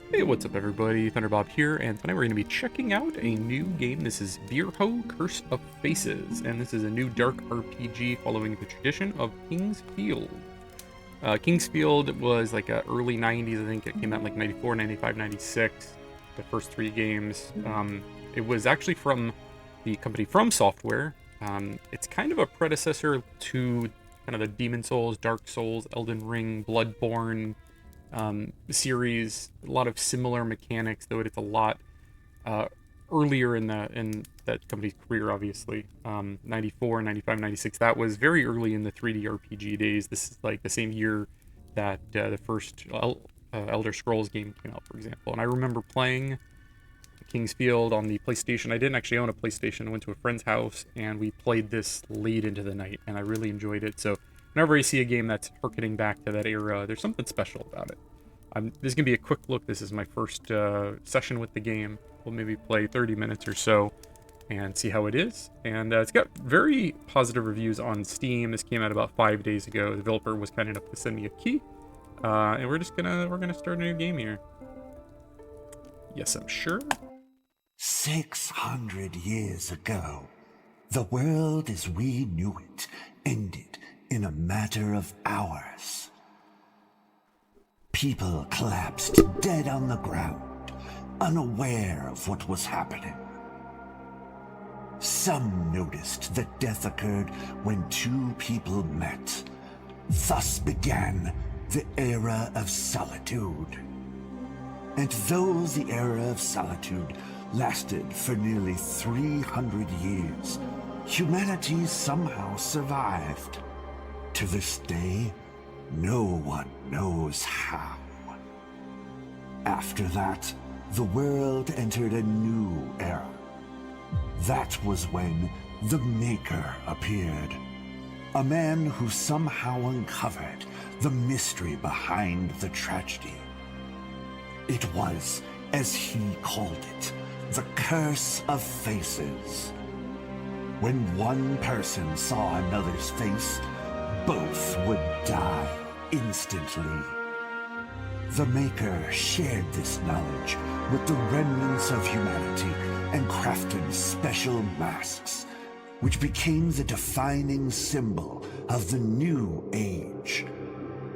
Hey, what's up everybody? Thunderbob here, and tonight we're going to be checking out a new game. This is Verho, Curse of Faces, and this is a new dark RPG following the tradition of King's Field. King's Field was like early 90s, I think it came out like 94, 95, 96, the first three games. It was actually from the company From Software. It's kind of a predecessor to kind of the Demon Souls, Dark Souls, Elden Ring, Bloodborne series. A lot of similar mechanics, though it's a lot earlier in that company's career, obviously. 94, 95, 96, that was very early in the 3D RPG days. This is like the same year that the first Elder Scrolls game came out, for example. And I remember playing King's Field on the PlayStation. I didn't actually own a PlayStation. I went to a friend's house and we played this late into the night, and I really enjoyed it. So whenever I see a game that's harkening back to that era, there's something special about it. This is going to be a quick look. This is my first session with the game. We'll maybe play 30 minutes or so and see how it is. And it's got very positive reviews on Steam. This came out about 5 days ago. The developer was kind enough to send me a key. And we're gonna start a new game here. Yes, I'm sure. 600 years ago, the world as we knew it ended in a matter of hours. People collapsed dead on the ground, unaware of what was happening. Some noticed that death occurred when two people met. Thus began the Era of Solitude. And though the Era of Solitude lasted for nearly 300 years, humanity somehow survived. To this day, no one knows how. After that, the world entered a new era. That was when the Maker appeared. A man who somehow uncovered the mystery behind the tragedy. It was, as he called it, the Curse of Faces. When one person saw another's face, both would die instantly. The Maker shared this knowledge with the remnants of humanity and crafted special masks, which became the defining symbol of the new age,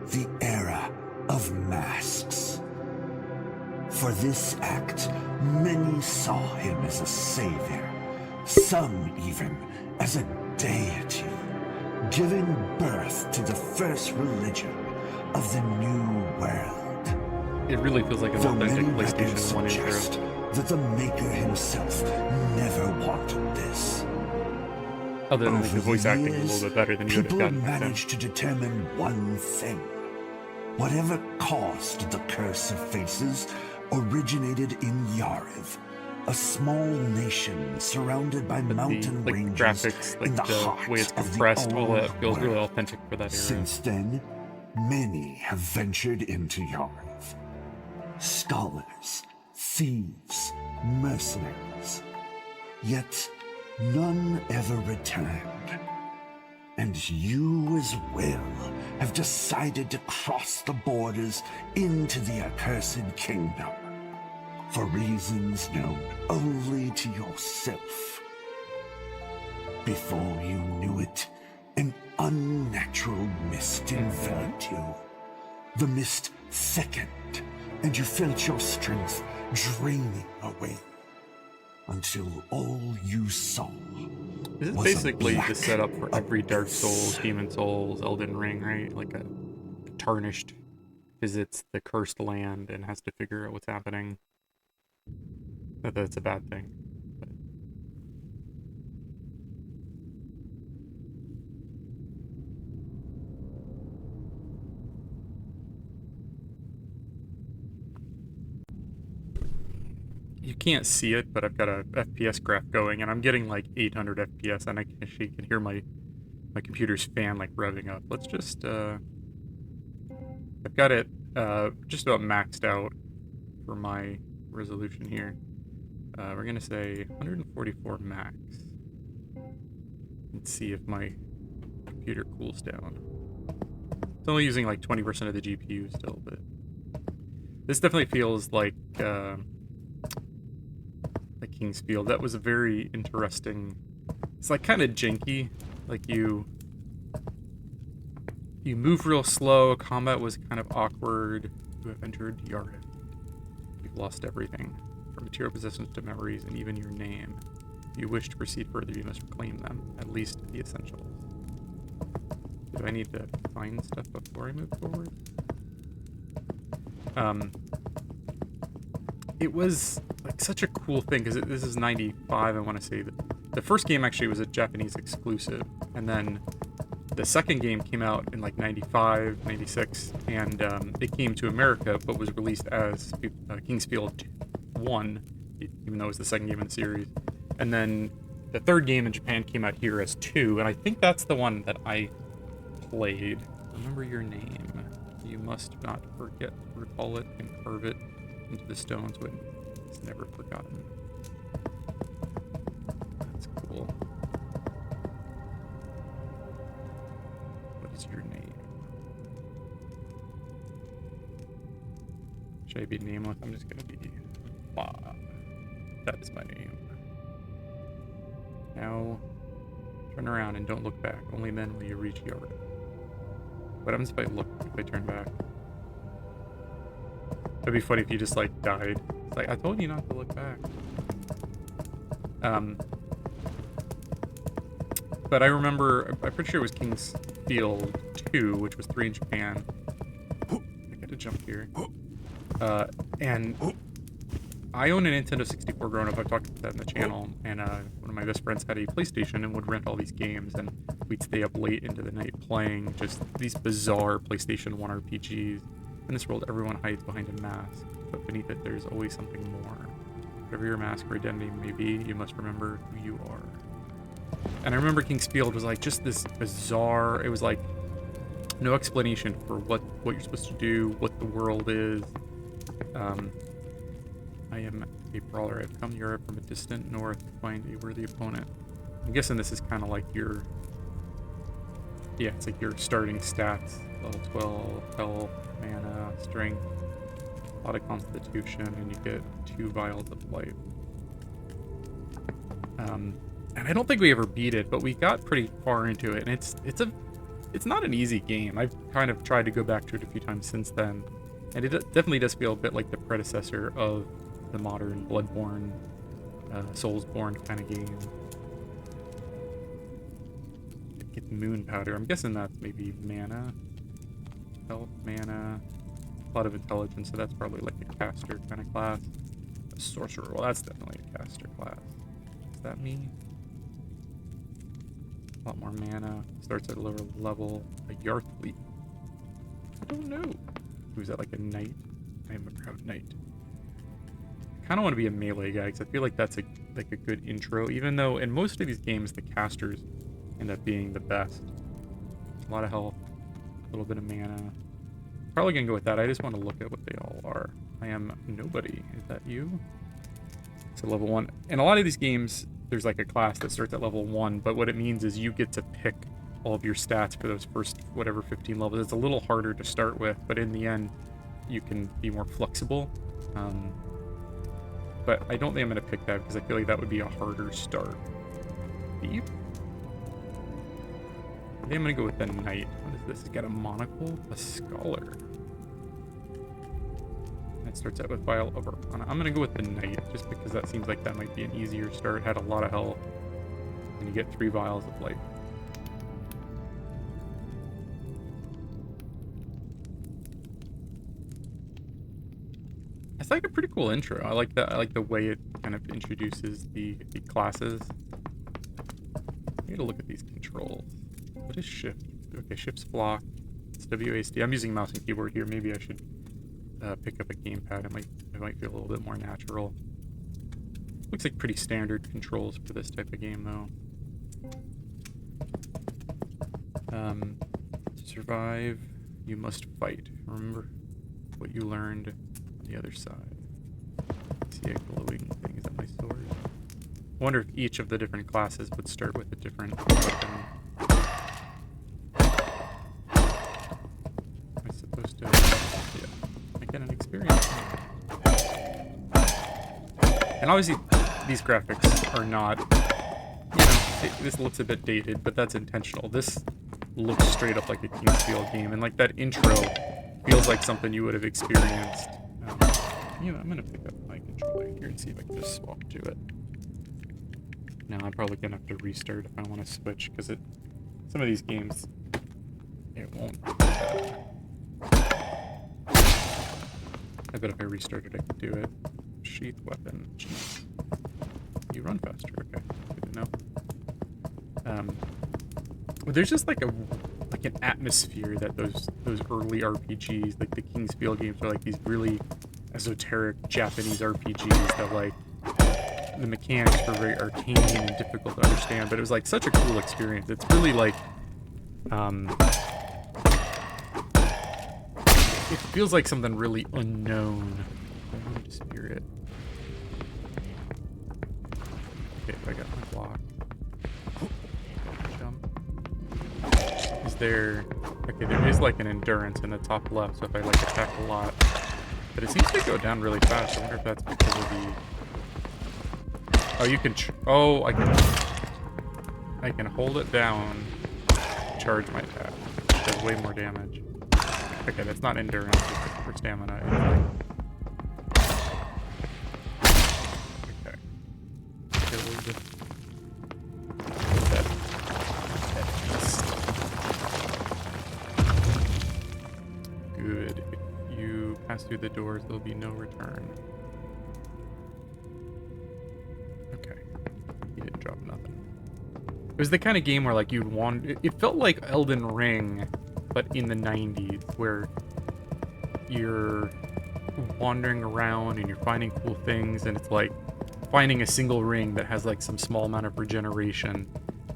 the Era of Masks. For this act, many saw him as a savior, some even as a deity, giving birth to the first religion of the new world. It really feels like an Though authentic many records PlayStation 1 suggest intro. that the Maker himself never wanted this. Other than like, Over the voice the acting a years, little bit better than you would have people gotten back then. managed to determine one thing. Whatever caused the Curse of Faces originated in Yariv, a small nation surrounded by But mountain the ranges graphics, like in the the heart way it's of the compressed, all that old feels really world. authentic for that era. Since then, many have ventured into Yariv. Scholars, thieves, mercenaries. Yet, none ever returned. And you as well have decided to cross the borders into the accursed kingdom. For reasons known only to yourself. Before you knew it, an unnatural mist enveloped you. The mist thickened, and you felt your strength draining away. Until all you saw This is was basically a black the setup for every Dark abyss. Souls, Demon Souls, Elden Ring, right? Like a tarnished visits the cursed land and has to figure out what's happening. Not that it's a bad thing. But you can't see it, but I've got a FPS graph going, and I'm getting like 800 FPS, and I actually can hear my computer's fan like revving up. Let's just I've got it just about maxed out for my resolution here. We're gonna say 144 max. Let's see if my computer cools down. It's only using like 20% of the GPU still, but This definitely feels like King's Field. That was a very interesting... It's like kind of janky. Like you move real slow. Combat was kind of awkward. You have entered Yariv. You've lost everything, from material possessions to memories and even your name. If you wish to proceed further, you must reclaim them, at least the essentials. Do I need to find stuff before I move forward? It was like such a cool thing because this is 95. I want to say that the first game actually was a Japanese exclusive, and then the second game came out in like 95, 96, and it came to America but was released as King's Field 1, even though it was the second game in the series. And then the third game in Japan came out here as 2, and I think that's the one that I played. Remember your name. You must not forget, recall it, and carve it into the stones when it's never forgotten. That's cool. What is your name? Should I be nameless? I'm just gonna be Bob. That is my name. Now, turn around and don't look back. Only then will you reach Yariv. What happens if I turn back? That'd be funny if you just, like, died. It's like, I told you not to look back. But I remember, I'm pretty sure it was King's Field 2, which was 3 in Japan. I got to jump here. And I own a Nintendo 64 growing up. I've talked about that in the channel. And one of my best friends had a PlayStation and would rent all these games. And we'd stay up late into the night playing just these bizarre PlayStation 1 RPGs. In this world, everyone hides behind a mask. But beneath it, there's always something more. Whatever your mask or identity may be, you must remember who you are. And I remember King's Field was like just this bizarre... It was like no explanation for what you're supposed to do, what the world is. I am a brawler. I've come to Europe from a distant north to find a worthy opponent. I'm guessing this is kind of like your... Yeah, it's like your starting stats. Level 12, health, mana, strength, a lot of constitution, and you get 2 vials of life. And I don't think we ever beat it, but we got pretty far into it, and it's not an easy game. I've kind of tried to go back to it a few times since then, and it definitely does feel a bit like the predecessor of the modern Bloodborne, Soulsborne kind of game. Get moon powder. I'm guessing that's maybe mana. Health, mana, a lot of intelligence, so that's probably like a caster kind of class. A sorcerer, well, that's definitely a caster class. Is that me? A lot more mana. Starts at a lower level. A Yarthleaf. I don't know. Who's that, like a knight? I am a proud knight. I kind of want to be a melee guy because I feel like that's a good intro, even though in most of these games the casters end up being the best. A lot of health, a little bit of mana. Probably gonna go with that. I just want to look at what they all are. I am nobody. Is that you? So level 1. In a lot of these games, there's like a class that starts at level 1, but what it means is you get to pick all of your stats for those first whatever 15 levels. It's a little harder to start with, but in the end, you can be more flexible. But I don't think I'm gonna pick that because I feel like that would be a harder start. Thief? I think I'm gonna go with the knight. What is this? It's got a monocle, a scholar. It starts out with Vial of Arcana. I'm gonna go with the knight just because that seems like that might be an easier start. Had a lot of health, and you get 3 vials of life. It's like a pretty cool intro. I like that. I like the way it kind of introduces the classes. I need to look at these controls. What is shift? Okay, shift's block. It's WASD. I'm using mouse and keyboard here. Maybe I should pick up a gamepad. It might feel a little bit more natural. Looks like pretty standard controls for this type of game, though. To survive, you must fight. Remember what you learned on the other side. See a glowing thing. Is that my sword? I wonder if each of the different classes would start with a different weapon. Am I supposed to... Yeah. I get an experience. And obviously, these graphics are not, you know, this looks a bit dated, but that's intentional. This looks straight up like a King's Field game, and like that intro feels like something you would have experienced. You know, I'm gonna pick up my controller here and see if I can just swap to it. Now I'm probably gonna have to restart if I want to switch, because some of these games, it won't. I bet if I restarted, I could do it. Sheath weapon. Jeez. You run faster. Okay, good to know. But there's just like an atmosphere that those early RPGs, like the King's Field games, are like these really esoteric Japanese RPGs that like the mechanics were very arcane and difficult to understand, but it was like such a cool experience. It's really like it feels like something really unknown. Spirit. Okay, I got my block. Jump. Is there... Okay, there is like an endurance in the top left, so if I like attack a lot. But it seems to go down really fast. I wonder if that's because of the... Oh, you can... Oh, I can hold it down, charge my attack. It does way more damage. Okay, that's not endurance, it's for stamina. It's like... Good. If you pass through the doors, there'll be no return. Okay. He didn't drop nothing. It was the kind of game where like you'd wander. It felt like Elden Ring, but in the 90s, where you're wandering around and you're finding cool things, and it's like finding a single ring that has like some small amount of regeneration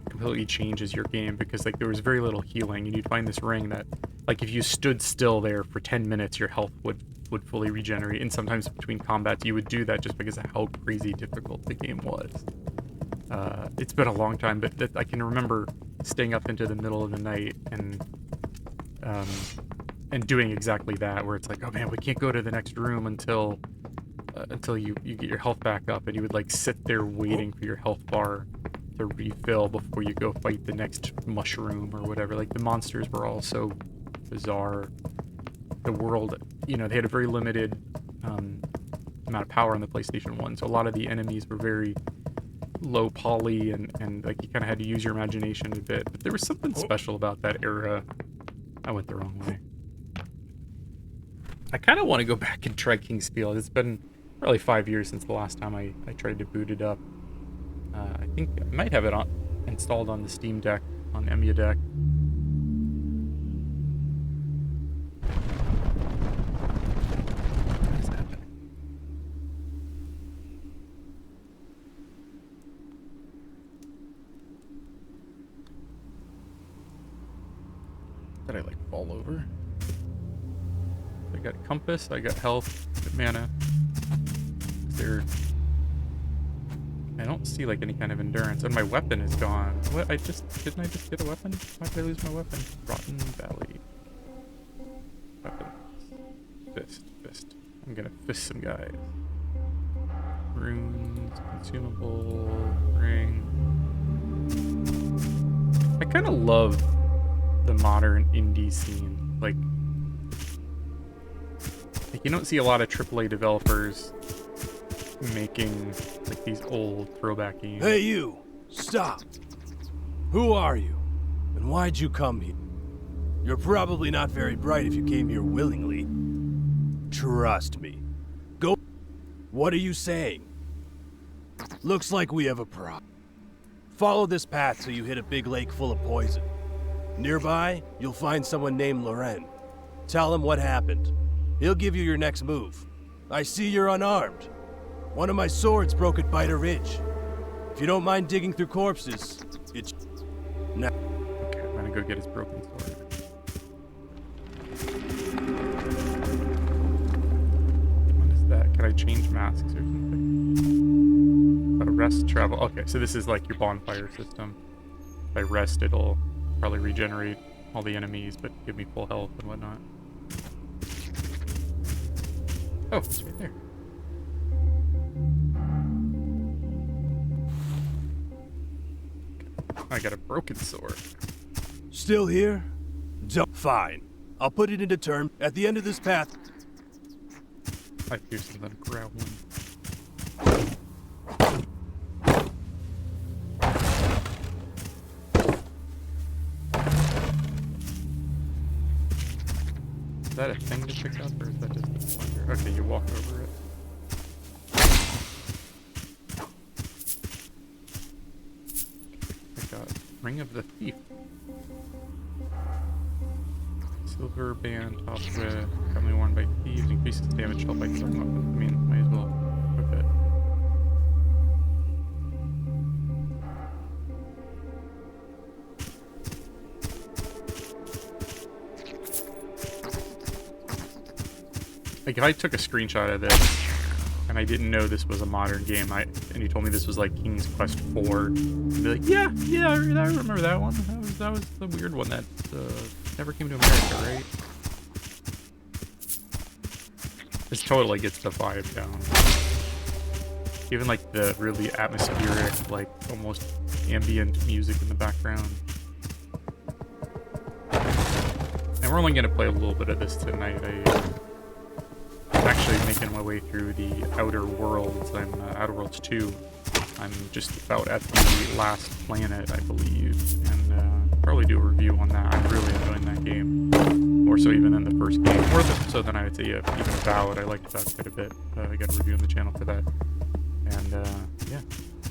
completely changes your game, because like there was very little healing, and you'd find this ring that like if you stood still there for 10 minutes your health would fully regenerate, and sometimes between combats you would do that just because of how crazy difficult the game was. It's been a long time, but I can remember staying up into the middle of the night and doing exactly that, where it's like, oh man, we can't go to the next room until you get your health back up, and you would like sit there waiting for your health bar to refill before you go fight the next mushroom or whatever. Like the monsters were all so bizarre. The world, you know, they had a very limited amount of power on the PlayStation 1, so a lot of the enemies were very low poly, and like you kind of had to use your imagination a bit, but there was something special about that era. I went the wrong way. I kind of want to go back and try King's Field. It's been probably 5 years since the last time I tried to boot it up. I think I might have it installed on the Steam Deck, on EmuDeck. What is happening? Did I like fall over? I got compass, I got health, I got mana. Is there... I don't see like any kind of endurance, and my weapon is gone. What? Didn't I just get a weapon? Why did I lose my weapon? Rotten Valley. Weapons. Fist. I'm gonna fist some guys. Runes, consumable, ring. I kind of love the modern indie scene. Like you don't see a lot of AAA developers making like these old throwback games. Hey you! Stop! Who are you? And why'd you come here? You're probably not very bright if you came here willingly. Trust me. Go... What are you saying? Looks like we have a problem. Follow this path till you hit a big lake full of poison. Nearby, you'll find someone named Loren. Tell him what happened. He'll give you your next move. I see you're unarmed. One of my swords broke at Biter Ridge. If you don't mind digging through corpses, it's... Now. Okay, I'm gonna go get his broken sword. What is that? Can I change masks or something? Rest, travel. Okay, so this is like your bonfire system. If I rest, it'll probably regenerate all the enemies, but give me full health and whatnot. Oh, it's right there. I got a broken sword. Still here? Don't. Fine. I'll put it into term. At the end of this path. I hear something growling. Is that a thing to pick up, or is that just a slender? Okay, you walk over it. I got Ring of the Thief. Silver band topped with commonly worn by thieves, increases damage dealt by throwing weapons. I mean, might as well equip it. Like, if I took a screenshot of this and I didn't know this was a modern game, and you told me this was like King's Quest 4, I'd be like, yeah, I remember that one. That was the weird one that never came to America, right? This totally gets the vibe down. Even like the really atmospheric, like almost ambient music in the background. And we're only gonna play a little bit of this tonight. I'm actually making my way through the Outer Worlds. I'm Outer Worlds 2. I'm just about at the last planet, I believe, and probably do a review on that. I'm really enjoying that game, more so even than the first game, more so than I would say even Avowed. I liked that quite a bit. I got a review on the channel for that, and yeah.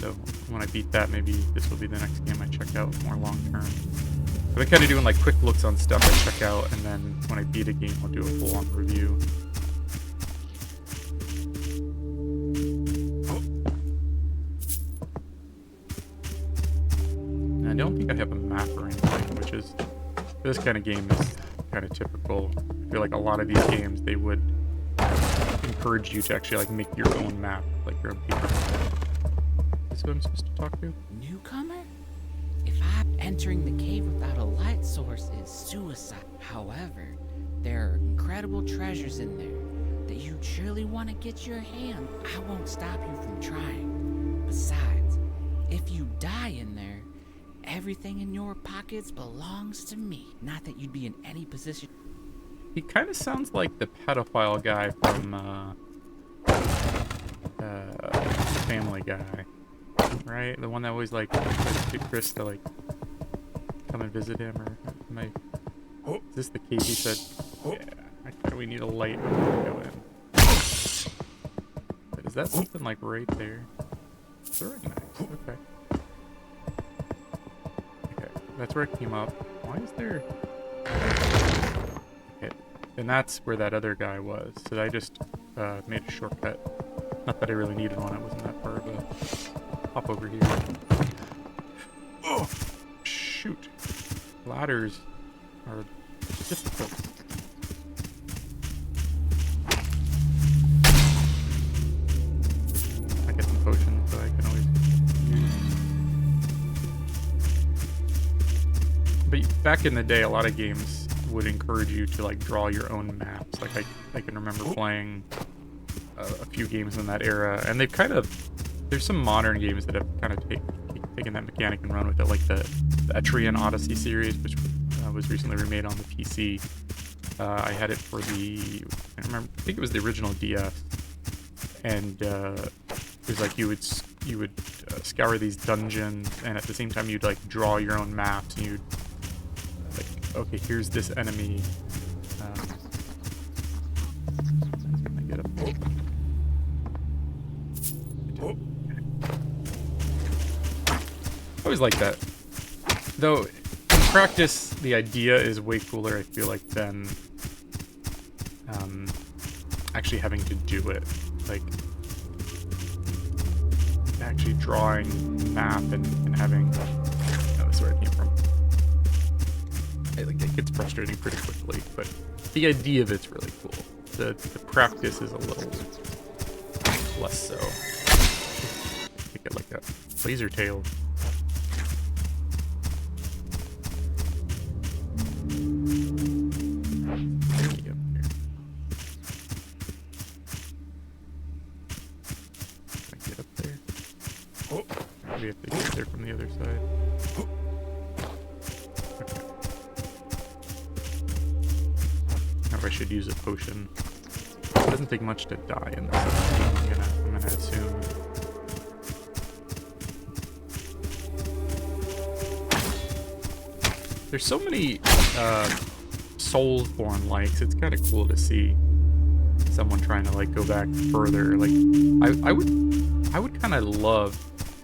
So when I beat that, maybe this will be the next game I check out more long term. But I'm kind of doing like quick looks on stuff I check out, and then when I beat a game, I'll do a full-on review. I don't think I have a map or anything, which is, this kind of game is kind of typical. I feel like a lot of these games, they would encourage you to actually like make your own map, like your own paper map. Is this who I'm supposed to talk to? Newcomer? If I'm entering the cave without a light source is suicide. However, there are incredible treasures in there that you'd surely want to get your hand. I won't stop you from trying. Besides, if you die in there, everything in your pockets belongs to me. Not that you'd be in any position. He kind of sounds like the pedophile guy from Family Guy, right? The one that always like tries to get Chris to like come and visit him, or am I? Is this the cave he said? Yeah, we need a light to go in. But is that something like right there? Very nice. Okay. That's where it came up. Why is there... Okay, and that's where that other guy was. So I just made a shortcut. Not that I really needed one. It wasn't that far of a hop over here. Oh, shoot. Ladders are difficult. I get some potions, so I can always use. But back in the day, a lot of games would encourage you to like draw your own maps. Like I can remember playing a few games in that era, and they've kind of, there's some modern games that have kind of taken that mechanic and run with it, like the Etrian Odyssey series, which was recently remade on the PC. I had it for the, I think it was the original DS, and it was like you would scour these dungeons, and at the same time you'd like draw your own maps, and you'd like, okay, here's this enemy. Can I get up there? I always like that. Though, in practice, the idea is way cooler, I feel like, than actually having to do it. Like, actually drawing a map and having... Oh, that's where it came from. It gets frustrating pretty quickly, but the idea of it's really cool. The practice is a little less so. I get like a laser tail. We have to get there from the other side. should use a potion. It doesn't take much to die in this game, I'm gonna assume. There's so many Soulsborne likes. It's kind of cool to see someone trying to like go back further. Like I would kind of love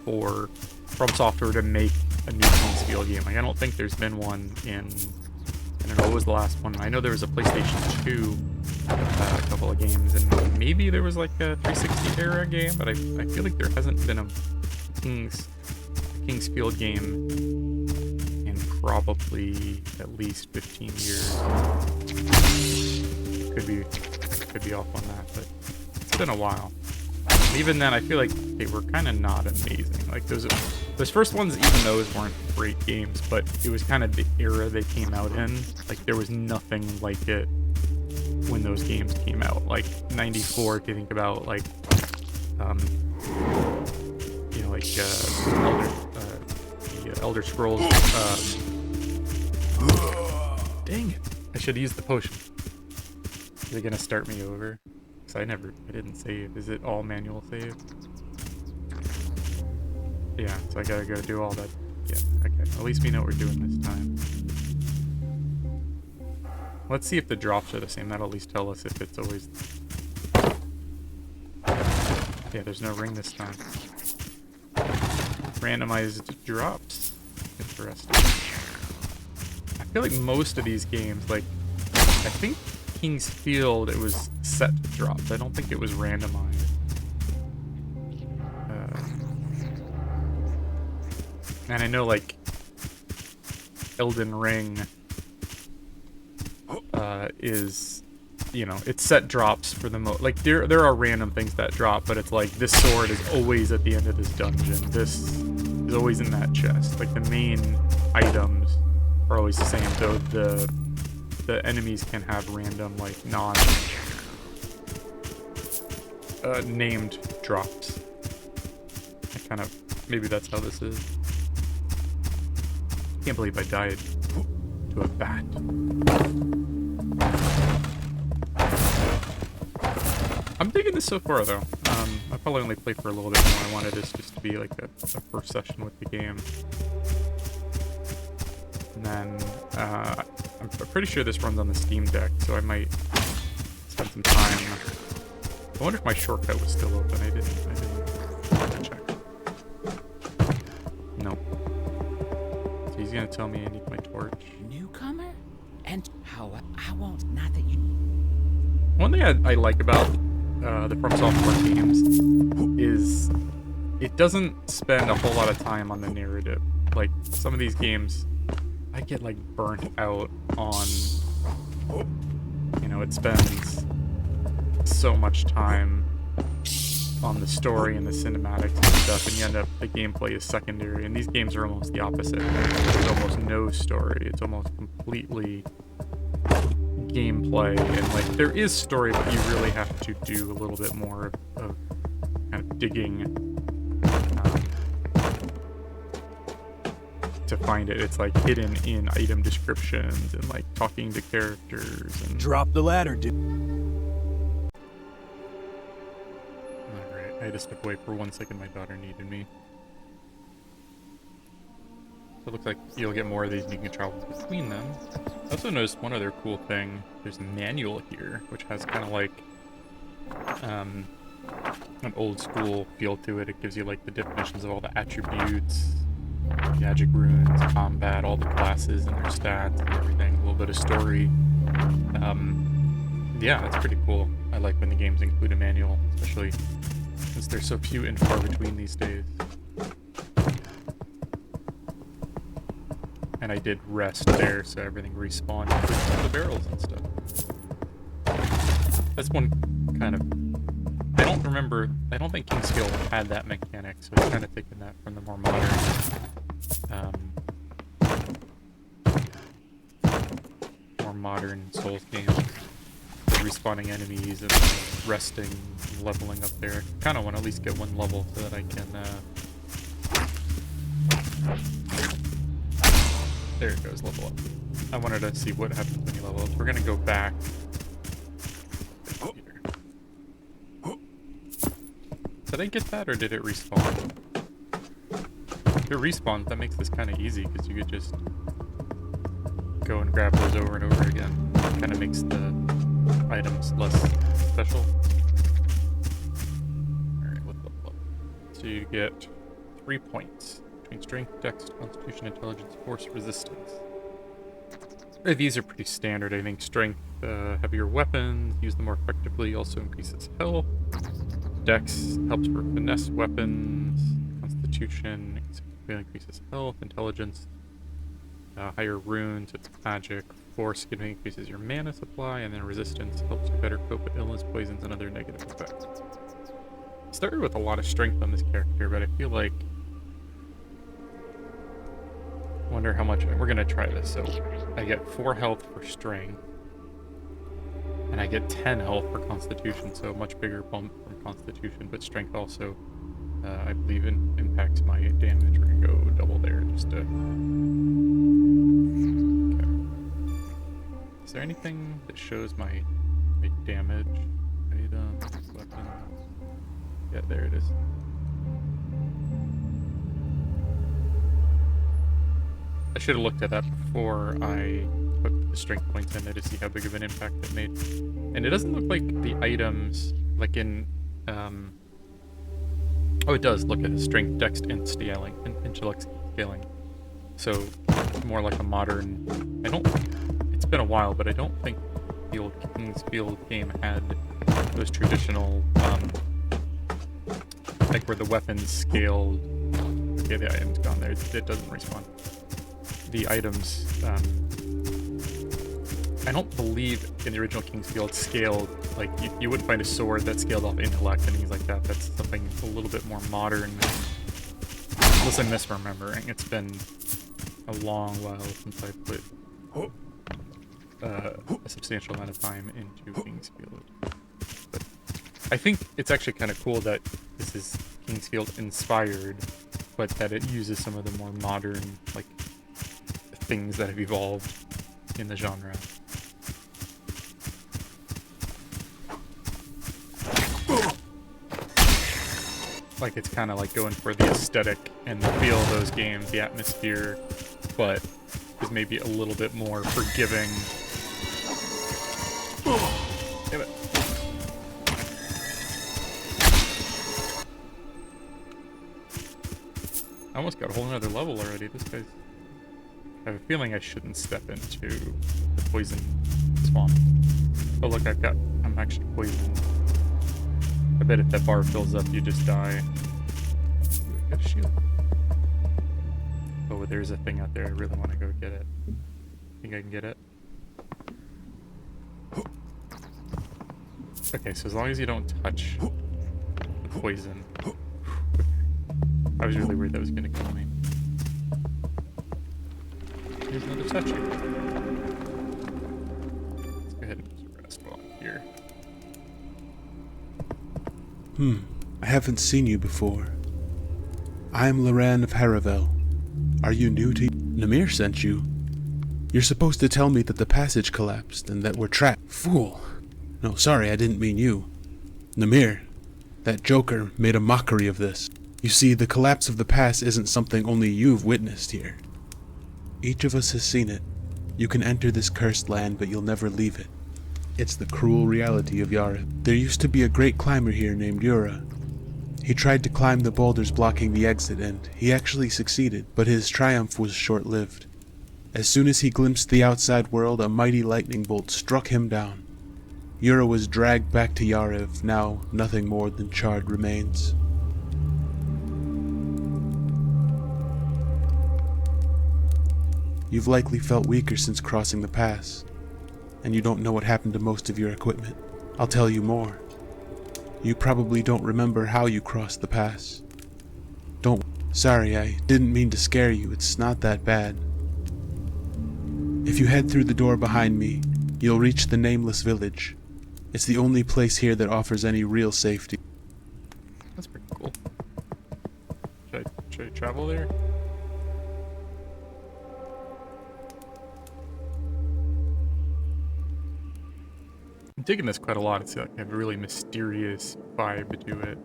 for From Software to make a new Kingsfield game. Like I don't think there's been one in, I don't know, what was the last one? I know there was a PlayStation 2, a couple of games, and maybe there was like a 360 era game, but I feel like there hasn't been a Kingsfield game in probably at least 15 years. Could be off on that, but it's been a while. And even then, I feel like they were kind of not amazing. Like those first ones, even those weren't great games, but it was kind of the era they came out in. Like there was nothing like it when those games came out. Like 94, if you think about like, you know, like the Elder Scrolls. Dang it! I should use the potion. Is it gonna start me over? Cause I didn't save. Is it all manual save? Yeah, so I gotta go do all that. Yeah, okay. At least we know what we're doing this time. Let's see if the drops are the same. That'll at least tell us if it's always... Yeah, there's no ring this time. Randomized drops. Interesting. I feel like most of these games, like, I think Kingsfield, it was set drops. I don't think it was randomized. And I know, like, Elden Ring is, you know, it's set drops for the most. Like, there are random things that drop, but it's like, this sword is always at the end of this dungeon. This is always in that chest. Like, the main items are always the same, though the enemies can have random, like, named drops. I kind of, maybe that's how this is. Can't believe I died to a bat. I'm digging this so far, though. I probably only played for a little bit more. I wanted this just to be like a first session with the game. And then, I'm pretty sure this runs on the Steam Deck, so I might spend some time. I wonder if my shortcut was still open. I didn't check. Nope. So he's gonna tell me I need my torch. Newcomer? And how I won't, not that you... One thing I like about the From Software games is it doesn't spend a whole lot of time on the narrative. Like, some of these games, I get, like, burnt out on, you know, it spends so much time on the story and the cinematics and stuff, and you end up, the gameplay is secondary, and these games are almost the opposite. There's almost no story. It's almost completely gameplay, and, like, there is story, but you really have to do a little bit more of kind of digging to find it. It's like hidden in item descriptions and like talking to characters and... Drop the ladder, dude. Alright, I had to step away for 1 second. My daughter needed me. So it looks like you'll get more of these and you can travel between them. I also noticed one other cool thing. There's a manual here, which has kind of like an old school feel to it. It gives you like the definitions of all the attributes, magic runes, combat, all the classes and their stats and everything, a little bit of story. Yeah, it's pretty cool. I like when the games include a manual, especially since there's so few and far between these days. And I did rest there, so everything respawned with the barrels and stuff. That's one kind of... I don't think Kingsfield had that mechanic, so it's kind of taken that from the more modern Souls games. Respawning enemies and resting and leveling up there. I kind of want to at least get one level so that I can, there it goes, level up. I wanted to see what happens when you level up. We're going to go back Did I get that, or did it respawn? If it respawns, that makes this kind of easy, because you could just go and grab those over and over again. Kind of makes the items less special. Alright, let's level up. So you get 3 points between strength, dex, constitution, intelligence, force, resistance. These are pretty standard. I think strength, heavier weapons, use them more effectively, also increases health. Dex helps for finesse weapons. Constitution increases health. Intelligence, higher runes, it's magic. Force increases your mana supply, and then resistance helps you better cope with illness, poisons, and other negative effects. Started with a lot of strength on this character, but I feel like... wonder how much... We're gonna try this. So I get 4 health for strength, and I get 10 health for constitution, so a much bigger bump from constitution, but strength also, I believe, impacts my damage. We're gonna go double there, just to... Okay. Is there anything that shows my damage? Items, weapons... Yeah, there it is. I should have looked at that before I put the strength points in there to see how big of an impact it made. And it doesn't look like the items, like in, oh, it does look at the strength, dex, and scaling, intellect scaling. So it's more like a modern, it's been a while, but I don't think the old Kingsfield game had those traditional, like where the weapons scaled. Okay, the item's gone there. It doesn't respawn. The items, I don't believe in the original Kingsfield scaled, like, you wouldn't find a sword that scaled off intellect and things like that. That's something a little bit more modern, unless I'm misremembering. It's been a long while since I put a substantial amount of time into Kingsfield. But I think it's actually kind of cool that this is Kingsfield inspired, but that it uses some of the more modern, like, things that have evolved in the genre. Like, it's kind of like going for the aesthetic and the feel of those games, the atmosphere, but is maybe a little bit more forgiving. Damn it. I almost got a whole nother level already. This guy's... I have a feeling I shouldn't step into the poison swamp. Oh look, I'm actually poisoned. I bet if that bar fills up, you just die. Ooh, I got a shield. Oh, there's a thing out there. I really want to go get it. Think I can get it? Okay, so as long as you don't touch the poison. I was really worried that was going to kill me. Here's another statue. Let's go ahead and just rest while I'm here. I haven't seen you before. I'm Loran of Haravel. Are you new to... Namir sent you. You're supposed to tell me that the passage collapsed and that we're trapped. Fool. No, sorry, I didn't mean you. Namir, that joker made a mockery of this. You see, the collapse of the pass isn't something only you've witnessed here. Each of us has seen it. You can enter this cursed land, but you'll never leave it. It's the cruel reality of Yariv. There used to be a great climber here named Yura. He tried to climb the boulders blocking the exit, and he actually succeeded, but his triumph was short-lived. As soon as he glimpsed the outside world, a mighty lightning bolt struck him down. Yura was dragged back to Yariv, now nothing more than charred remains. You've likely felt weaker since crossing the pass, and you don't know what happened to most of your equipment. I'll tell you more. You probably don't remember how you crossed the pass. Sorry, I didn't mean to scare you. It's not that bad. If you head through the door behind me, you'll reach the nameless village. It's the only place here that offers any real safety. That's pretty cool. Should I travel there? I'm digging this quite a lot. It's like a really mysterious vibe to it.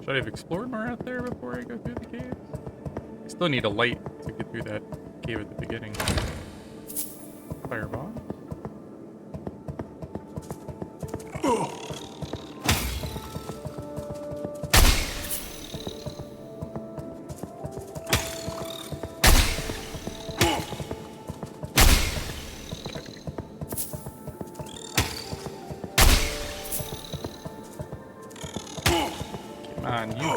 Should I have explored more out there before I go through the caves? I still need a light to get through that cave at the beginning. Fireball. Come on, you.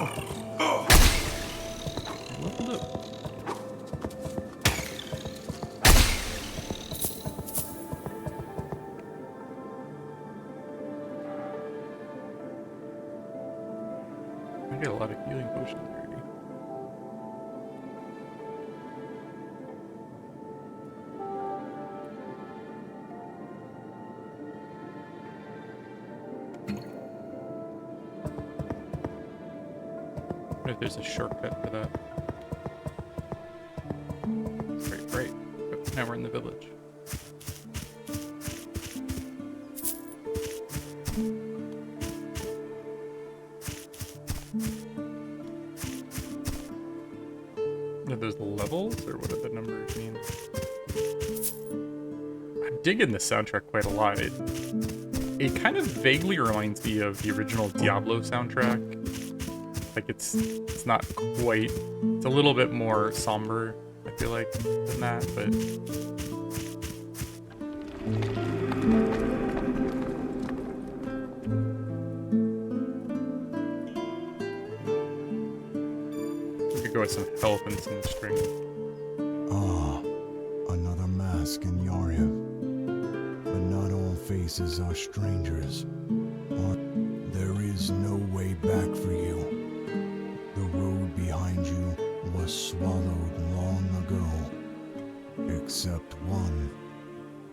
Leveled up. I get a lot of healing potions already. What if there's a shortcut for that? Right. But now we're in the village. Are those levels, or what do the numbers mean? I'm digging the soundtrack quite a lot. It kind of vaguely reminds me of the original Diablo soundtrack. Like it's not quite. It's a little bit more somber, I feel like, than that, but. Go with some health and some strength. Ah, another mask in Yariv. But not all faces are strangers. There is no way back for you. The road behind you was swallowed long ago. Except one.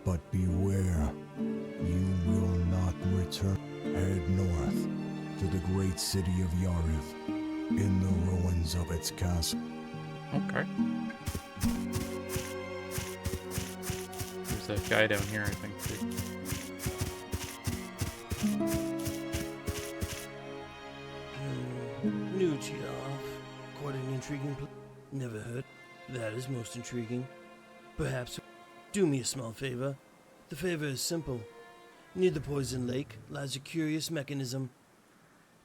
But beware, you will not return. Head north to the great city of Yariv. In the ruins of its castle. Okay. There's a guy down here, I think, too. New Yariv. Quite an intriguing never heard. That is most intriguing. Perhaps do me a small favor. The favor is simple. Near the poison lake lies a curious mechanism.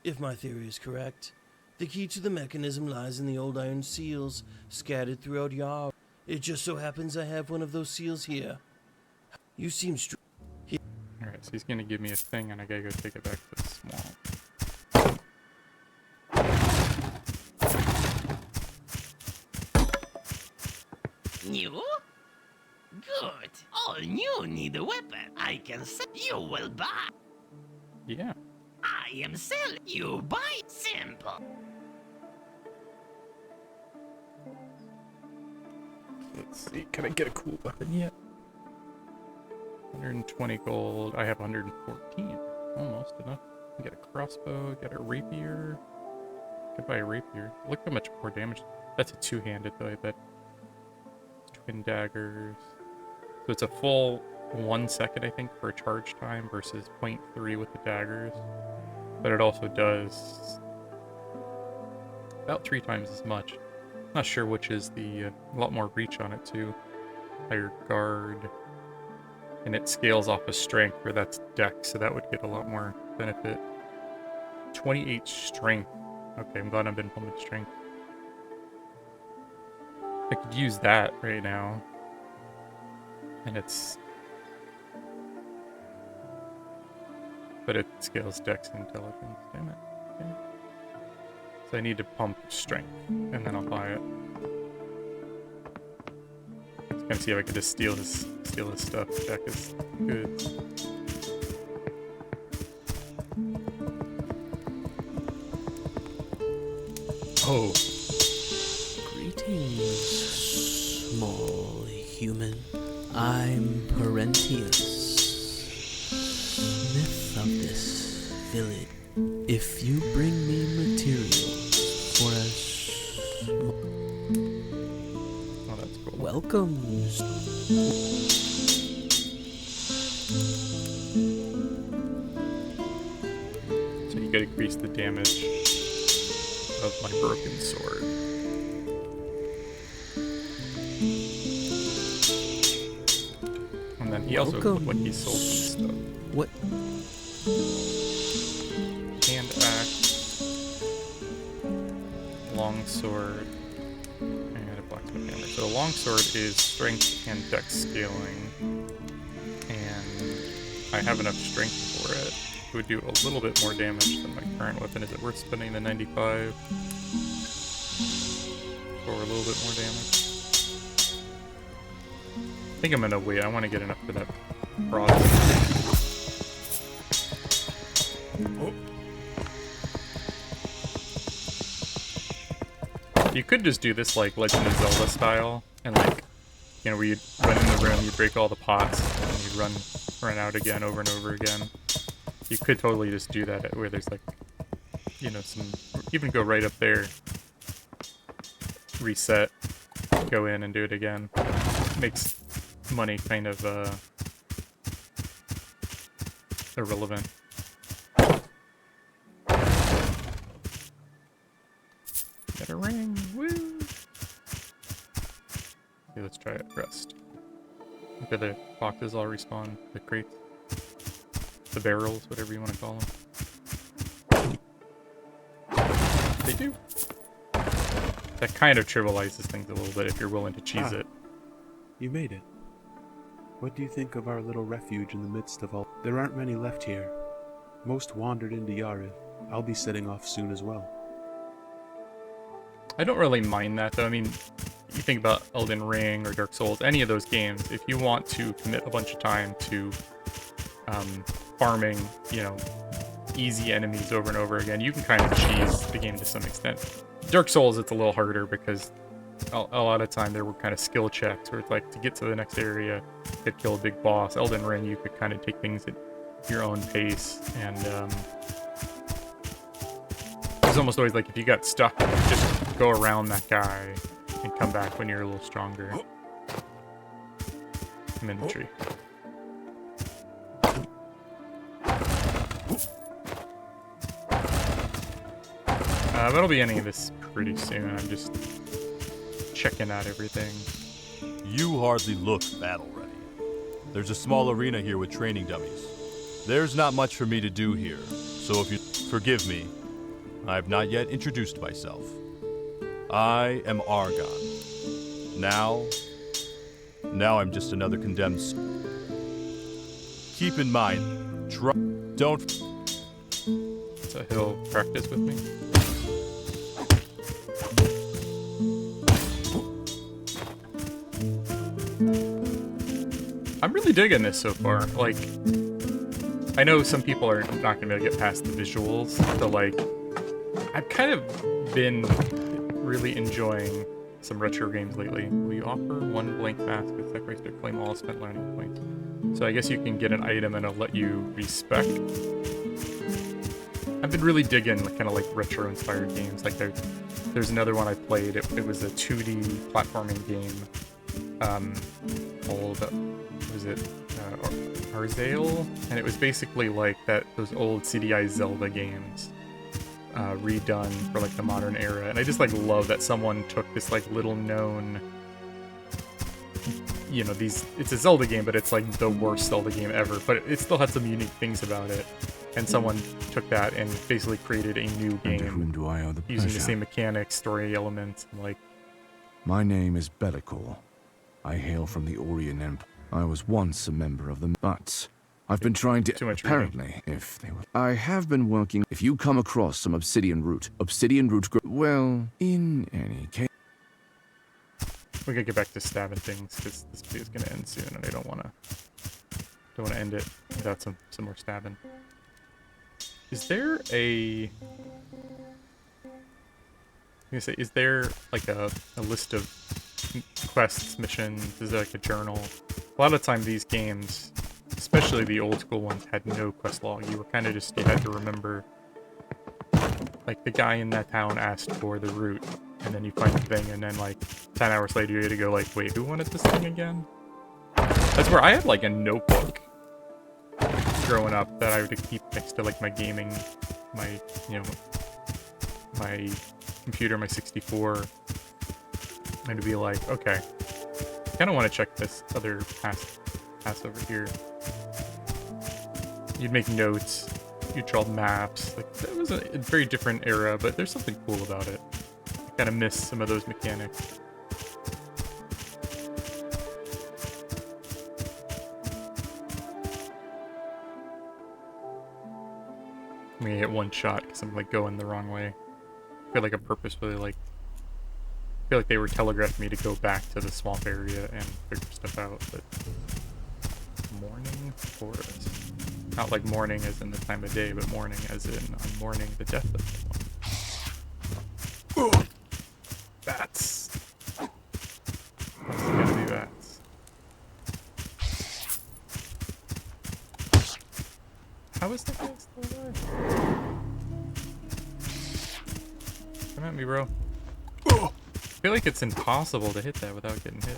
If my theory is correct, the key to the mechanism lies in the old iron seals scattered throughout Yariv. It just so happens I have one of those seals here. You seem Alright, so he's gonna give me a thing, and I gotta go take it back to the swamp. New? Good. All new need a weapon. I can sell. You will buy. Yeah. I am selling. You buy. Simple. Let's see, can I get a cool weapon yet? 120 gold. I have 114. Almost enough. Get a crossbow, get a rapier. Could buy a rapier. Look how much more damage. That's a two-handed though, I bet. Twin daggers. So it's a full 1 second, I think, for a charge time versus 0.3 with the daggers. But it also does about 3 times as much. Not sure which is the a lot more reach on it too. Higher guard, and it scales off of strength, where that's dex, so that would get a lot more benefit. 28 strength. Okay, I'm glad I've been pumping strength. I could use that right now, and but it scales dex and intelligence. Damn it. Okay. So I need to pump strength, and then I'll buy it. Just gonna see if I can just steal his stuff. Check his goods. Oh. Greetings, small human. I'm Parentius, smith of this village. If you bring me materials for Oh, that's cool. welcome. So you gotta increase the damage. of my broken sword. And then he also, when he sold some stuff. What? Hand axe, long sword, and a blacksmith hammer. So the long sword is strength and dex scaling, and I have enough strength for it. It would do a little bit more damage than my current weapon. Is it worth spending the 95 for a little bit more damage? I think I'm gonna wait. I want to get enough for that broadsword. You could just do this like Legend of Zelda style, and like, you know, where you'd run in the room, you'd break all the pots, and you'd run out again over and over again. You could totally just do that where there's like, you know, some, even go right up there, reset, go in and do it again. Makes money kind of irrelevant. Get a ring, woo! Okay, let's try it. Rest. Okay, the boxes all respawn, the crates, the barrels, whatever you want to call them. They do. That kind of trivializes things a little bit if you're willing to cheese it. You made it. What do you think of our little refuge in the midst of all? There aren't many left here. Most wandered into Yariv. I'll be setting off soon as well. I don't really mind that, though. I mean, you think about Elden Ring or Dark Souls, any of those games, if you want to commit a bunch of time to farming, you know, easy enemies over and over again, you can kind of cheese the game to some extent. Dark Souls, it's a little harder because a lot of time there were kind of skill checks where it's like to get to the next area, could kill a big boss. Elden Ring, you could kind of take things at your own pace, and it's almost always like if you got stuck, just go around that guy and come back when you're a little stronger. I'm in the tree. But I'll be ending this pretty soon. I'm just checking out everything. You hardly look battle ready. There's a small arena here with training dummies. There's not much for me to do here, so if you forgive me, I've not yet introduced myself. I am Argon. Now I'm just another condemned. Keep in mind, don't. So he'll practice with me. I'm really digging this so far. Like, I know some people are not gonna be able to get past the visuals, but like, I've kind of been really enjoying some retro games lately. Will you offer one blank mask with that price to claim all spent learning points? So I guess you can get an item and it'll let you respec. I've been really digging kind of like retro inspired games. Like there's another one I played. It was a 2D platforming game called, was it Arzale? And it was basically like those old CDI Zelda games redone for like the modern era. And I just like love that someone took this like little known, you know, it's a Zelda game, but it's like the worst Zelda game ever, but it still had some unique things about it. And someone took that and basically created a new game. And to whom do I owe the pleasure? Using the same mechanics, story elements, and like... My name is Batocera. I hail from the Orient Empire. I was once a member of them, but I've been trying to... Too much apparently, if they were... I have been working... If you come across some obsidian root... Well, in any case... We gotta get back to stabbing things, because this video is gonna end soon, and I don't wanna end it without some more stabbing. Is there a... is there like a list of quests, missions? Is there like a journal? A lot of time these games, especially the old school ones, had no quest log. You were kind of just, you had to remember, like the guy in that town asked for the root, and then you find the thing, and then like 10 hours later you had to go like, wait, who wanted this thing again? That's where I had like a notebook growing up that I would keep next to like my gaming, my computer, my 64, I'm going to be like, okay, I kind of want to check this other pass over here. You'd make notes, you'd draw maps. Like, that was a very different era, but there's something cool about it. I kind of miss some of those mechanics. I'm gonna get one shot because I'm like going the wrong way. I feel like I purposefully like. I feel like they were telegraphing me to go back to the swamp area and figure stuff out, but mourning forest. Not like mourning as in the time of day, but mourning as in I'm mourning the death of someone. Bats. That's gotta be bats. How is that guy still alive? Come at me, bro. I feel like it's impossible to hit that without getting hit.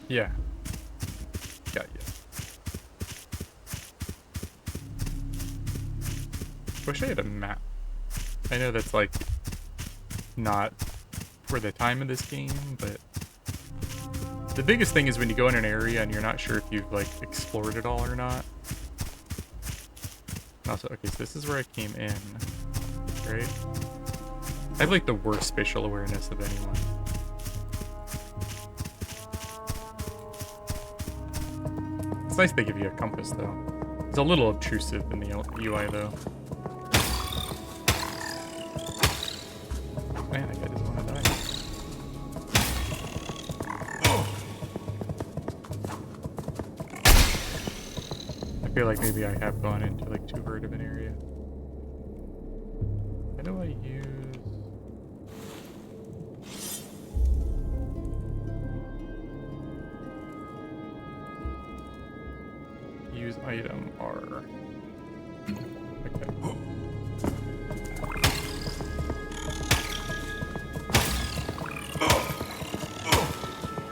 Yeah. Got you. Wish I had a map. I know that's like not for the time of this game, but the biggest thing is when you go in an area and you're not sure if you've like explored it all or not. And also, okay, so this is where I came in, right? I have like the worst spatial awareness of anyone. It's nice they give you a compass though. It's a little obtrusive in the UI though. Man, that guy doesn't want to die. I feel like maybe I have gone into like too hard of an area. How do I use item R? Okay.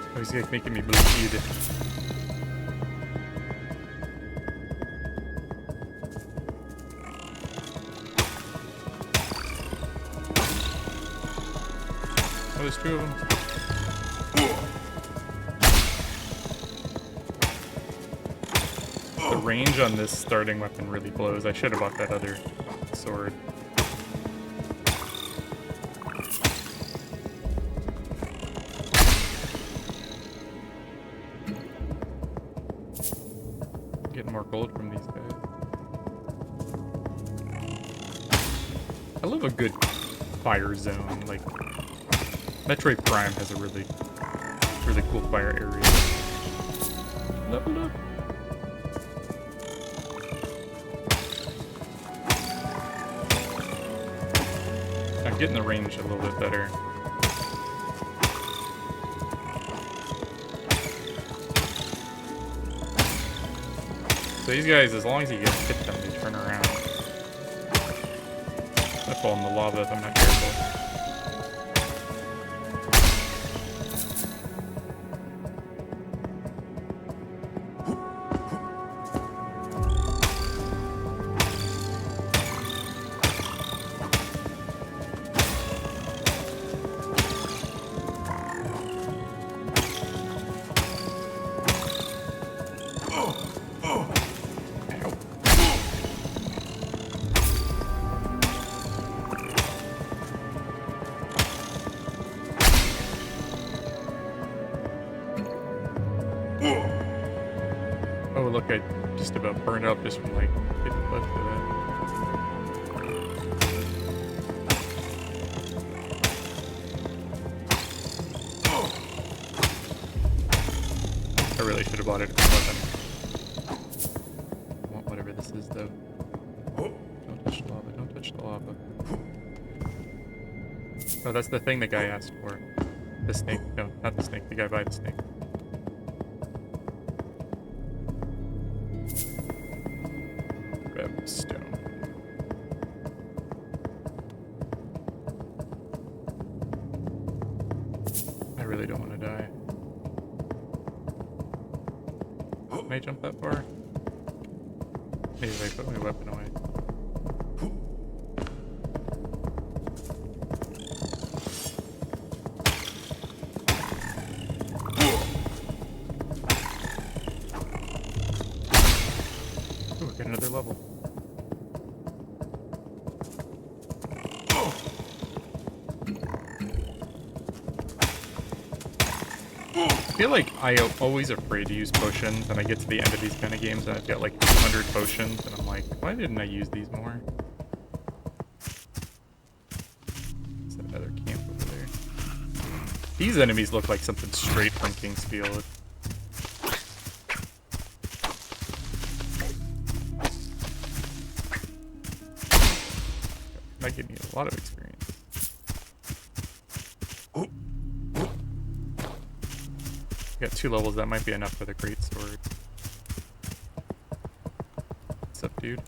Oh, he's like making me bleed. Oh, there's two of them. The range on this starting weapon really blows. I should have bought that other sword. Getting more gold from these guys. I love a good fire zone. Like Metroid Prime has a really cool fire area. Level up. I'm getting the range a little bit better. So these guys, as long as you get hit them, they turn around. I fall in the lava if I'm not careful. Oh look, I just about burned up just from like getting close to that. I really should have bought it as a weapon. I want whatever this is though. Don't touch the lava, don't touch the lava. Oh, that's the thing the guy asked for. The snake. No, not the snake, the guy by the snake. Stone. I really don't want to die. Can I jump that far? Maybe if I put my weapon away. Ooh, got another level. I feel like I'm always afraid to use potions, and I get to the end of these kind of games and I've got like 200 potions, and I'm like, why didn't I use these more? There's another camp over there. These enemies look like something straight from King's Field. Might give me a lot of experience. Got 2 levels, that might be enough for the great sword. What's up, dude?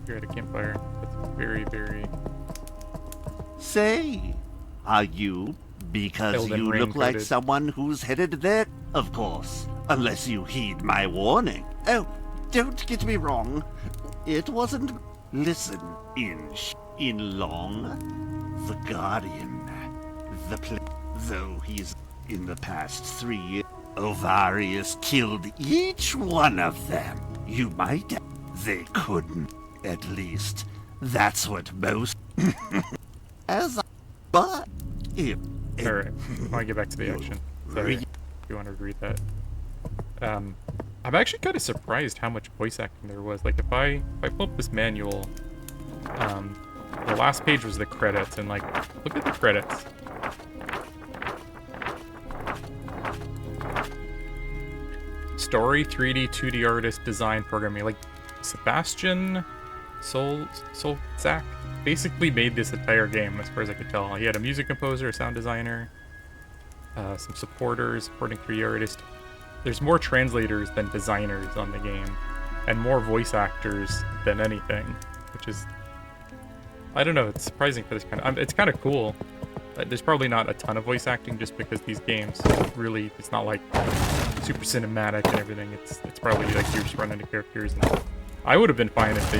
You're at a campfire. That's very, very... Say, are you? Because Elden you Ring look like coded. someone who's headed there, of course. Unless you heed my warning. Oh, don't get me wrong. It wasn't... Listen, in long. The Guardian. Though he's in the past 3 years, Ovarius killed each one of them. You might... They couldn't. At least, that's what most... But... If... Alright, I want to get back to the action. Sorry, if you want to read that. I'm actually kind of surprised how much voice acting there was. Like, if I pull up this manual, the last page was the credits, and like, look at the credits. Story, 3D, 2D artist, design, programming. Like, Sebastian Solzak basically made this entire game, as far as I could tell. He had a music composer, a sound designer, some supporters, supporting 3D artist. There's more translators than designers on the game, and more voice actors than anything, which is, I don't know, it's surprising for this kind of, it's kind of cool. There's probably not a ton of voice acting just because these games really, it's not like super cinematic and everything. It's probably like you just run into characters. And I would have been fine if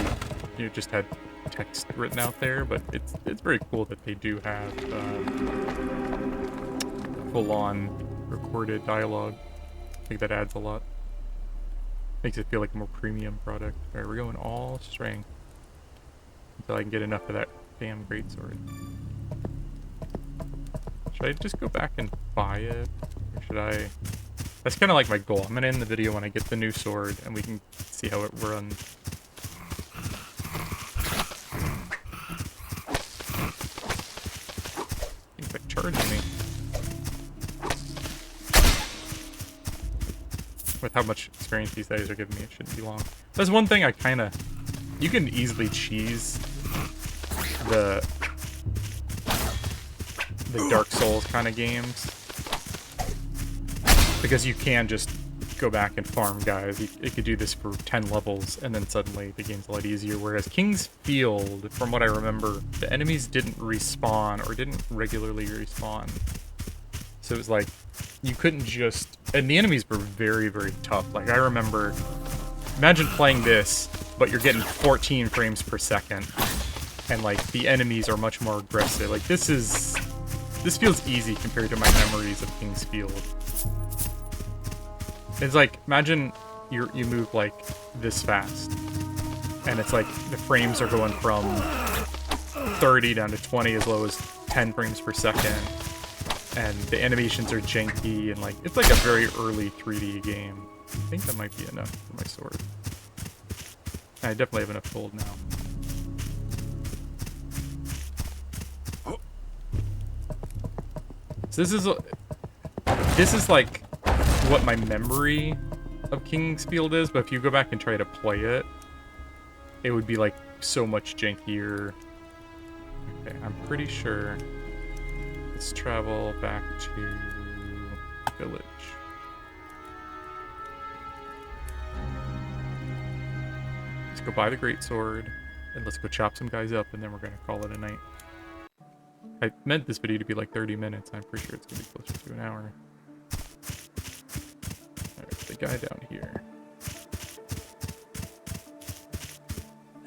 they just had text written out there, but it's very cool that they do have full-on recorded dialogue. I think that adds a lot. Makes it feel like a more premium product. Alright, we're going all strength until I can get enough of that damn greatsword. Should I just go back and buy it? Or should I... That's kind of like my goal. I'm going to end the video when I get the new sword and we can see how it runs. It's like charging me. With how much experience these guys are giving me, it shouldn't be long. That's one thing I kind of... You can easily cheese the Dark Souls kind of games. Because you can just go back and farm guys. You could do this for 10 levels, and then suddenly the game's a lot easier. Whereas King's Field, from what I remember, the enemies didn't respawn, or didn't regularly respawn. So it was like, you couldn't just... And the enemies were very, very tough. Like, I remember... Imagine playing this, but you're getting 14 frames per second. And, like, the enemies are much more aggressive. Like, this feels easy compared to my memories of King's Field. It's like, imagine you move, like, this fast. And it's like, the frames are going from 30 down to 20 as low as 10 frames per second. And the animations are janky, and, like, it's like a very early 3D game. I think that might be enough for my sword. I definitely have enough gold now. So this is like what my memory of King's Field is, but if you go back and try to play it, it would be like so much jankier. Okay, I'm pretty sure. Let's travel back to village. Let's go buy the greatsword, and let's go chop some guys up, and then we're gonna call it a night. I meant this video to be like 30 minutes. I'm pretty sure it's gonna be closer to an hour. Alright, the guy down here.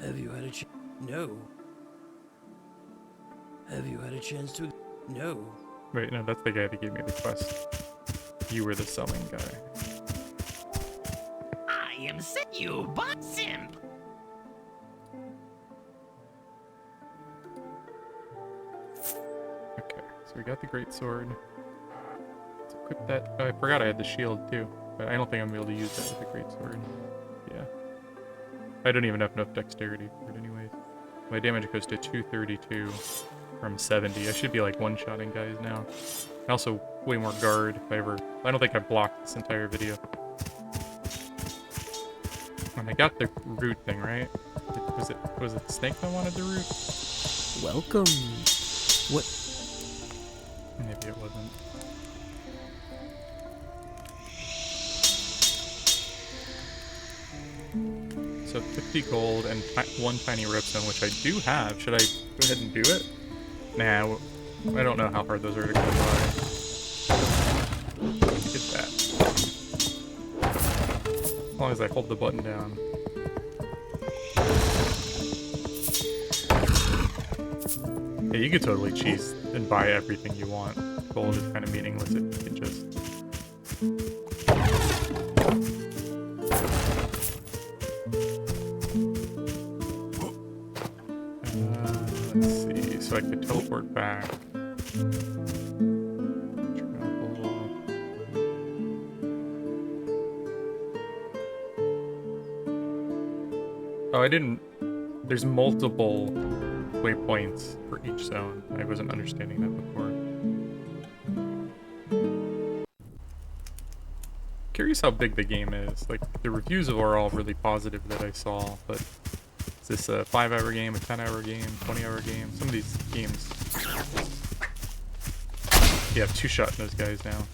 Have you had a chance? No. Have you had a chance to? No. Wait, no, that's the guy that gave me the quest. You were the selling guy. I am set you, but simp. Okay, so we got the great sword. Let's equip that. Oh, I forgot I had the shield too, but I don't think I'm able to use that with the great sword. Yeah. I don't even have enough dexterity for it anyways. My damage goes to 232 from 70. I should be like one-shotting guys now. And also way more guard if I ever... I don't think I blocked this entire video. And I got the root thing, right? Was it the snake that wanted the root? Welcome. What? Maybe it wasn't. So 50 gold and one tiny redstone, which I do have. Should I go ahead and do it? Nah, I don't know how hard those are to come by. Get that. As long as I hold the button down. Yeah, you could totally cheese and buy everything you want. Gold is kind of meaningless if you can just... let's see, so I could teleport back. Oh, I didn't... There's multiple waypoints for each zone. I wasn't understanding that before. Curious how big the game is. Like, the reviews are all really positive that I saw, but is this a 5-hour game, a 10-hour game, 20-hour game? Some of these games... Yeah, I'm two-shotting those guys now.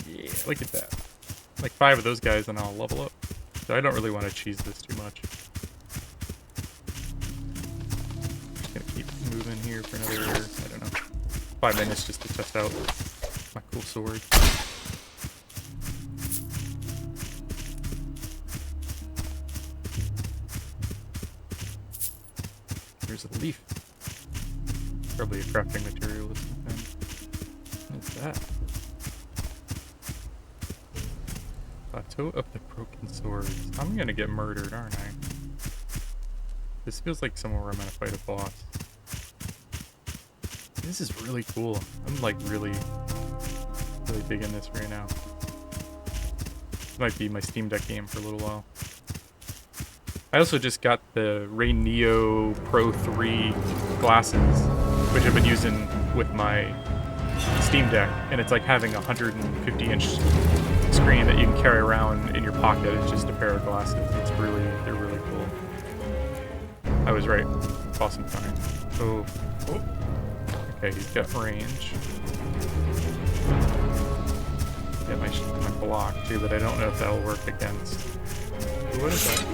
Yeah, look at that. Like 5 of those guys and I'll level up. So I don't really want to cheese this too much. Just gonna keep moving here for another, I don't know, 5 minutes just to test out my cool sword. There's a leaf. Probably a crafting material or something. What's that? Plateau of the Broken Swords. I'm gonna get murdered, aren't I? This feels like somewhere where I'm gonna fight a boss. This is really cool. I'm like really digging this right now. This might be my Steam Deck game for a little while. I also just got the Ray Neo Pro 3 glasses, which I've been using with my Steam Deck, and it's like having a 150-inch screen that you can carry around in your pocket. It's just a pair of glasses. They're really cool. I was right. Awesome time. Oh. Okay, he's got range. Get my block too, but I don't know if that'll work against. Ooh, what is that?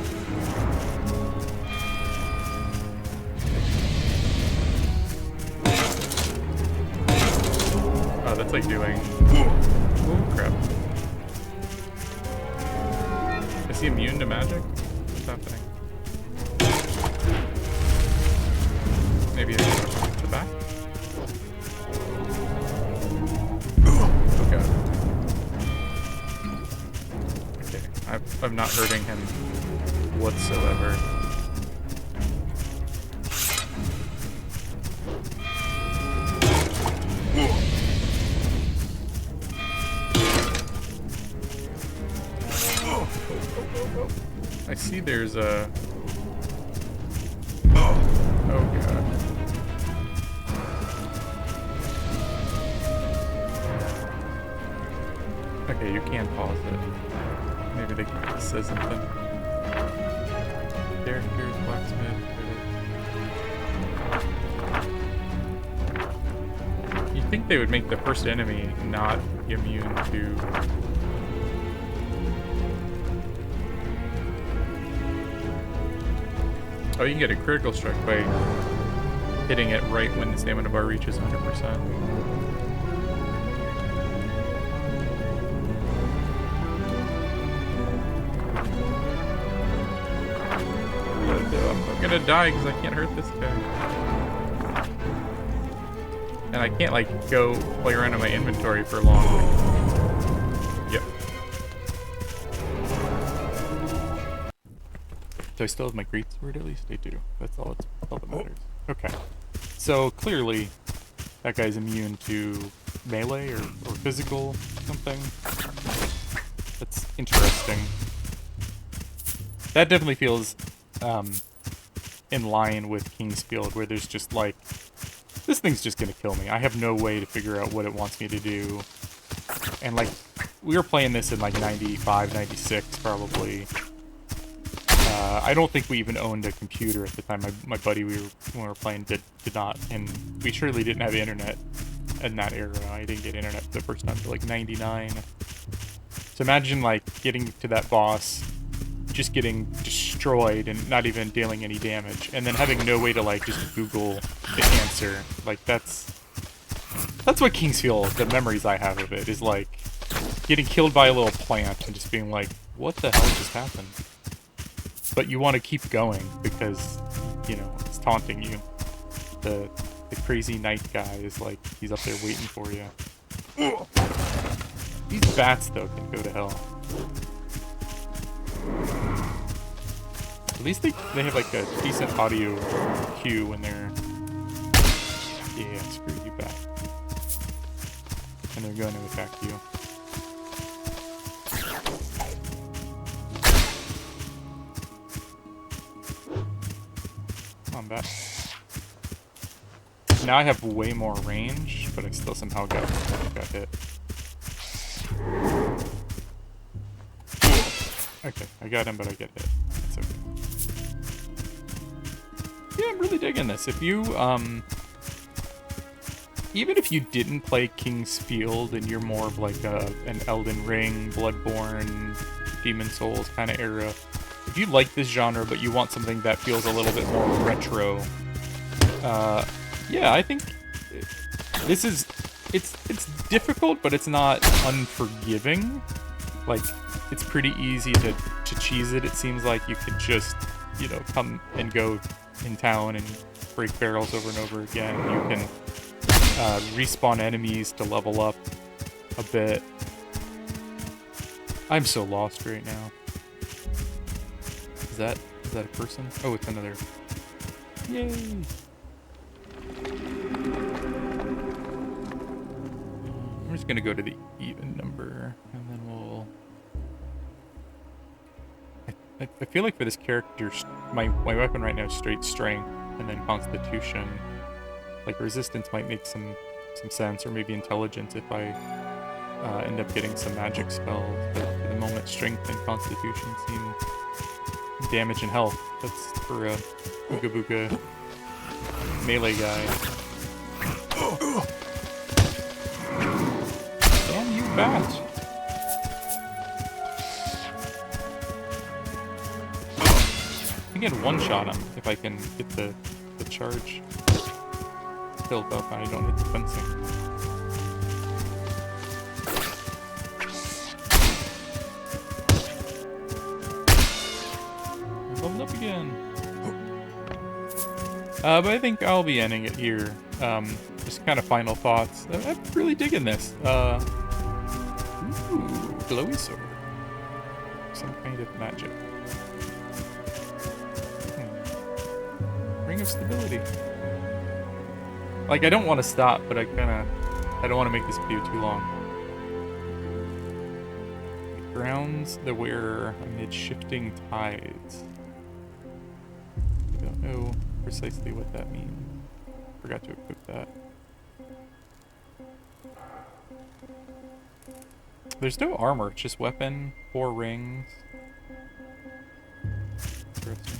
Oh, that's like doing... Oh, crap. Is he immune to magic? What's happening? Maybe I can rush him to the back? Oh god. Okay, I'm not hurting him whatsoever. I see there's a... Oh god. Okay, you can pause it. Maybe they can say something. Characters, blacksmith, you'd think they would make the first enemy not immune to... Oh, you can get a critical strike by hitting it right when the stamina bar reaches 100%. I'm gonna die because I can't hurt this guy. And I can't, like, go play around in my inventory for long. Yep. Do I still have my greatsword at least? I do. That's all that matters. Okay. So, clearly, that guy's immune to melee or physical something. That's interesting. That definitely feels in line with Kingsfield, where there's just like, this thing's just gonna kill me. I have no way to figure out what it wants me to do. And like, we were playing this in like 95, 96 probably. I don't think we even owned a computer at the time. My buddy when we were playing did not, and we surely didn't have internet in that era. I didn't get internet the first time until like 99. So imagine like getting to that boss, just getting destroyed and not even dealing any damage, and then having no way to like just Google the answer. Like that's what Kingsfield, the memories I have of it, is like getting killed by a little plant and just being like, what the hell just happened? But you want to keep going because, you know, it's taunting you. The crazy knight guy is like, he's up there waiting for you. These bats though can go to hell. At least they have like a decent audio cue when they're, yeah, screw you back. And they're going to attack you. Come on, bat. Now I have way more range, but I still somehow got hit. Okay, I got him, but I get hit. That's okay. Yeah, I'm really digging this. If you, even if you didn't play Kingsfield and you're more of like an Elden Ring, Bloodborne, Demon Souls kind of era, if you like this genre but you want something that feels a little bit more retro, yeah, I think this is, it's difficult, but it's not unforgiving. Like, it's pretty easy to cheese it. It seems like you could just, you know, come and go in town and break barrels over and over again. You can respawn enemies to level up a bit. I'm so lost right now. Is that a person? Oh, it's another. Yay! I'm just gonna go to the even number, and then we'll... I feel like for this character, my weapon right now is straight strength, and then constitution. Like, resistance might make some sense, or maybe intelligence if I end up getting some magic spells. But for the moment, strength and constitution seem... damage and health. That's for a Ooga Booga melee guy. Damn you, bat! I can get one shot him if I can get the charge built up and I don't hit the fencing. I leveled up again. But I think I'll be ending it here. Just kind of final thoughts. I'm really digging this. Ooh, glowy sword. Some kind of magic. Ring of stability. Like, I don't want to stop, but I don't want to make this video too long. It grounds the wearer amid shifting tides. I don't know precisely what that means. Forgot to equip that. There's no armor, it's just weapon, 4 rings. Interesting.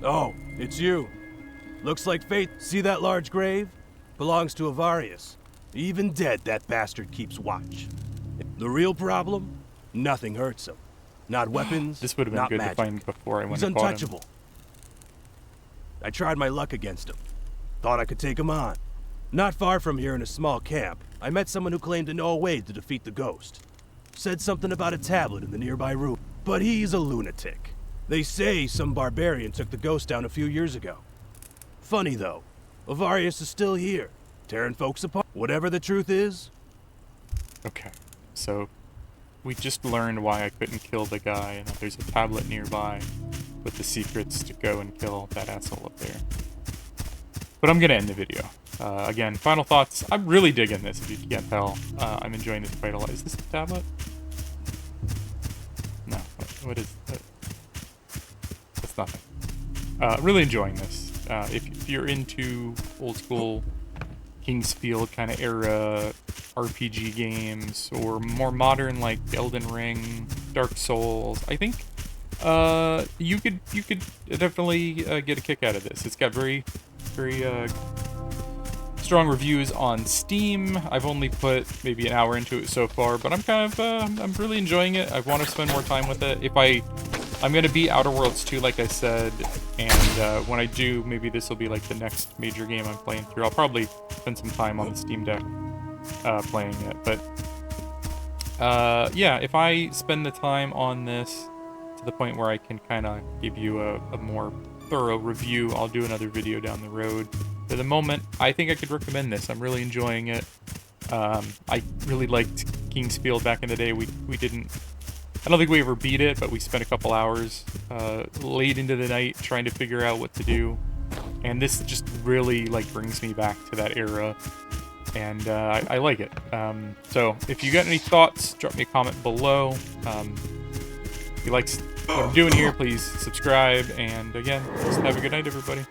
Oh, it's you. Looks like fate. See that large grave? Belongs to Avarius. Even dead, that bastard keeps watch. The real problem? Nothing hurts him. Not weapons, This would have been not good magic. to find before I went He's and bought him. untouchable. I tried my luck against him. Thought I could take him on. Not far from here in a small camp, I met someone who claimed to know a way to defeat the ghost. Said something about a tablet in the nearby room, but he's a lunatic. They say some barbarian took the ghost down a few years ago. Funny though, Avarius is still here, tearing folks apart. Whatever the truth is. Okay, so we just learned why I couldn't kill the guy, and that there's a tablet nearby with the secrets to go and kill that asshole up there. But I'm gonna end the video. Again, final thoughts. I'm really digging this, if you can't tell. I'm enjoying this quite a lot. Is this a tablet? No. What is that? That's nothing. Really enjoying this. If you're into old school Kingsfield kind of era RPG games, or more modern like Elden Ring, Dark Souls, I think you could definitely get a kick out of this. It's got very strong reviews on Steam. I've only put maybe an hour into it so far, but I'm kind of I'm really enjoying it. I want to spend more time with it. I'm gonna beat Outer Worlds 2, like I said, and when I do, maybe this will be like the next major game I'm playing through. I'll probably spend some time on the Steam Deck playing it, but yeah, if I spend the time on this to the point where I can kind of give you a more thorough review, I'll do another video down the road. For the moment, I think I could recommend this. I'm really enjoying it. I really liked Kingsfield back in the day. We didn't, I don't think we ever beat it, but we spent a couple hours late into the night trying to figure out what to do. And this just really like brings me back to that era. And I like it. So if you got any thoughts, drop me a comment below. If you like what I'm doing here, please subscribe. And again, just have a good night, everybody.